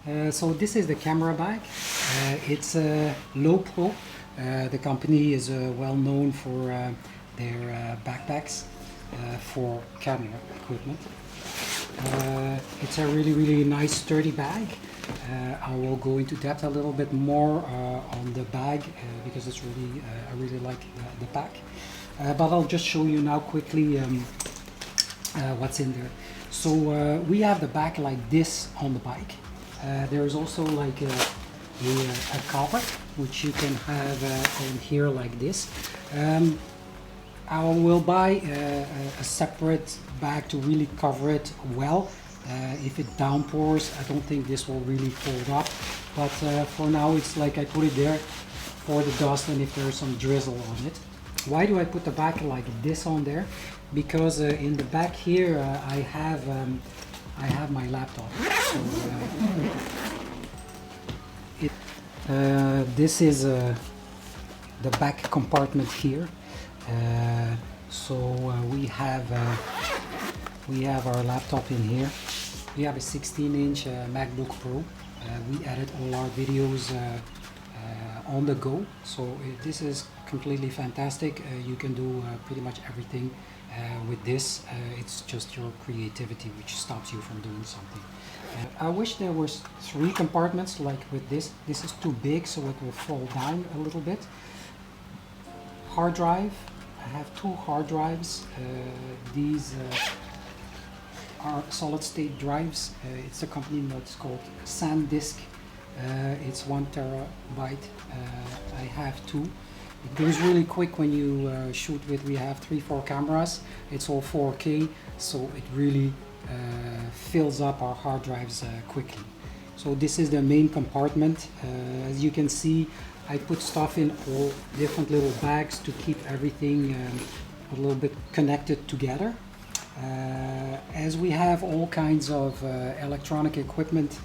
So this is the camera bag. It's Lowe Pro. The company is well known for their backpacks for camera equipment. It's a really nice sturdy bag. I will go into depth a little bit more on the bag because it's really I really like the pack. But I'll just show you now quickly what's in there. So we have the back like this on the bike. There is also like a cover which you can have on here like this. I will buy a separate bag to really cover it well. If it downpours, I don't think this will really fold up, but for now it's like I put it there for the dust and if there's some drizzle on it. Why do I put the back like this on there? Because in the back here I have my laptop. So, this is the back compartment here. We have our laptop in here. We have a 16-inch MacBook Pro. We edit all our videos on the go, so this is completely fantastic. You can do pretty much everything with this. It's just your creativity which stops you from doing something. I wish there was 3 compartments like with this. This is too big, so it will fall down a little bit. Hard drive. I have 2 hard drives. These are solid state drives. It's a company that's called SanDisk. It's 1 terabyte. I have 2. It goes really quick when you shoot with. We have 3-4 cameras. It's all 4K, so it really fills up our hard drives quickly. So this is the main compartment. As you can see, I put stuff in all different little bags to keep everything a little bit connected together. As we have all kinds of electronic equipment,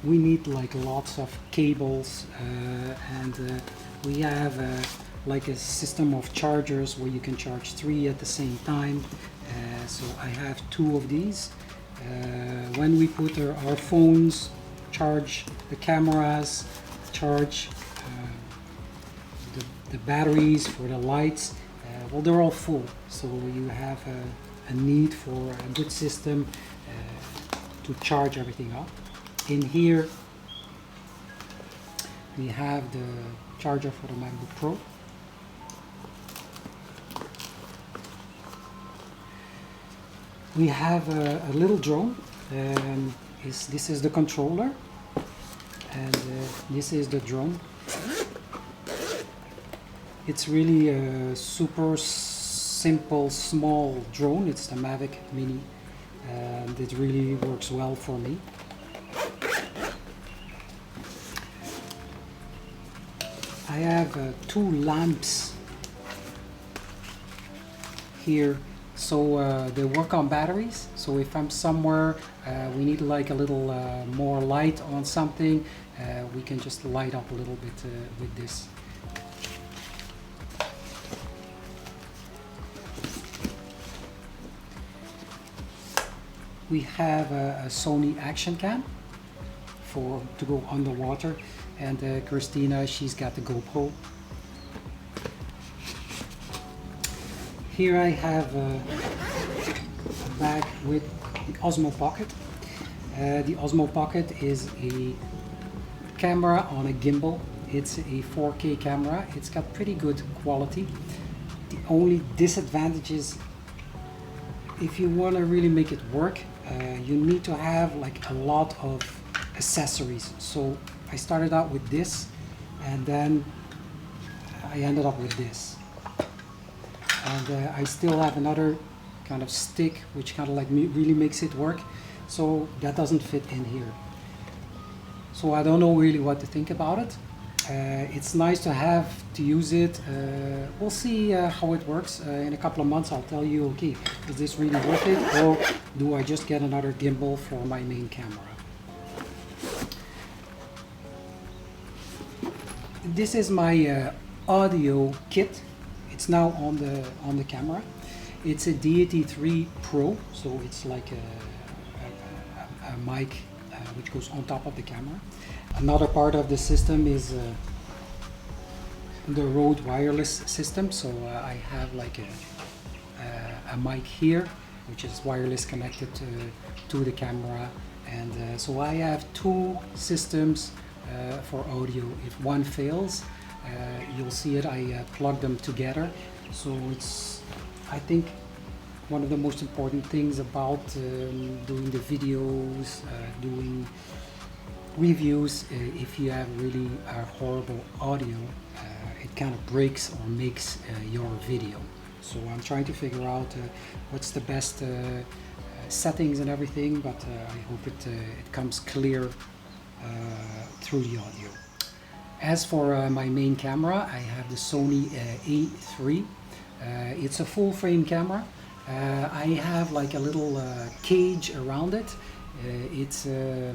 we need like lots of cables and we have like a system of chargers where you can charge 3 at the same time. So I have 2 of these. When we put our phones, charge the cameras, charge the batteries for the lights, well, they're all full, so you have a need for a good system to charge everything up. In here we have the charger for the MacBook Pro. We have a little drone. This is the controller, and this is the drone. It's really a super simple, small drone. It's the Mavic Mini, and it really works well for me. I have 2 lamps here, so they work on batteries. So if I'm somewhere, we need like a little more light on something, we can just light up a little bit with this. We have a Sony action cam to go underwater, and Christina, she's got the GoPro. Here I have a bag with the Osmo Pocket. The Osmo Pocket is a camera on a gimbal. It's a 4K camera. It's got pretty good quality. The only disadvantage is if you want to really make it work, you need to have like a lot of accessories. So I started out with this, and then I ended up with this. And I still have another kind of stick which kind of like really makes it work. So that doesn't fit in here. So I don't know really what to think about it. It's nice to have, to use it. We'll see how it works. In a couple of months I'll tell you, okay, is this really worth it, or do I just get another gimbal for my main camera? This is my audio kit. It's now on the camera. It's a Deity 3 Pro, so it's like a mic which goes on top of the camera. Another part of the system is the Rode wireless system. So I have like a mic here, which is wireless connected to the camera, and so I have two systems for audio. If one fails, you'll see it, I plug them together. So it's, I think, one of the most important things about doing the videos, doing reviews, if you have really a horrible audio, it kind of breaks or makes your video. So I'm trying to figure out what's the best settings and everything, but I hope it comes clear through the audio. As for my main camera, I have the Sony A3. It's a full frame camera. I have like a little cage around it. It's a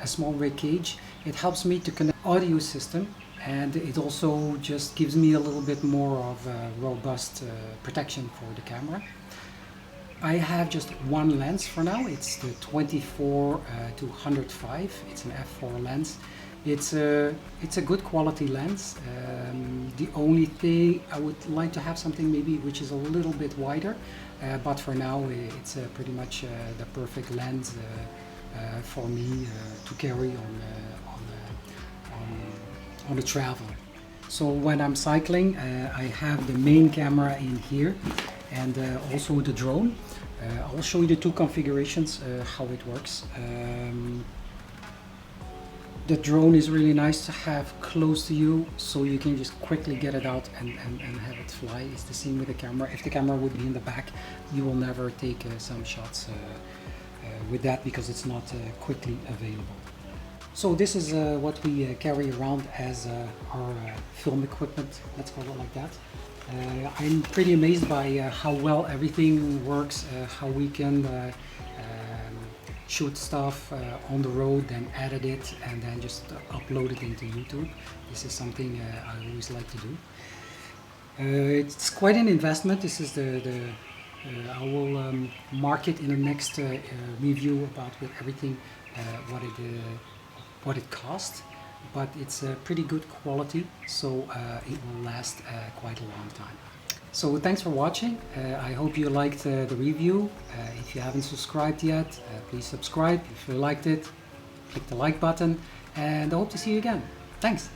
small rig cage. It helps me to connect audio system, and it also just gives me a little bit more of a robust protection for the camera. I have just one lens for now. It's the 24 to 105. It's an F4 lens. It's a good quality lens. The only thing, I would like to have something maybe which is a little bit wider, but for now it's pretty much the perfect lens for me to carry on the travel. So when I'm cycling, I have the main camera in here, and also the drone. I'll show you the two configurations, how it works. The drone is really nice to have close to you, so you can just quickly get it out and have it fly. It's the same with the camera. If the camera would be in the back, you will never take some shots with that, because it's not quickly available. So this is what we carry around as our film equipment, let's call it like that. I'm pretty amazed by how well everything works, how we can shoot stuff on the road, then edit it, and then just upload it into YouTube. This is something I always like to do. It's quite an investment. This is I will mark it in the next review about with everything what it costs, but it's a pretty good quality, so it will last quite a long time. So thanks for watching. I hope you liked the review. If you haven't subscribed yet, please subscribe. If you liked it, click the like button, and I hope to see you again. Thanks.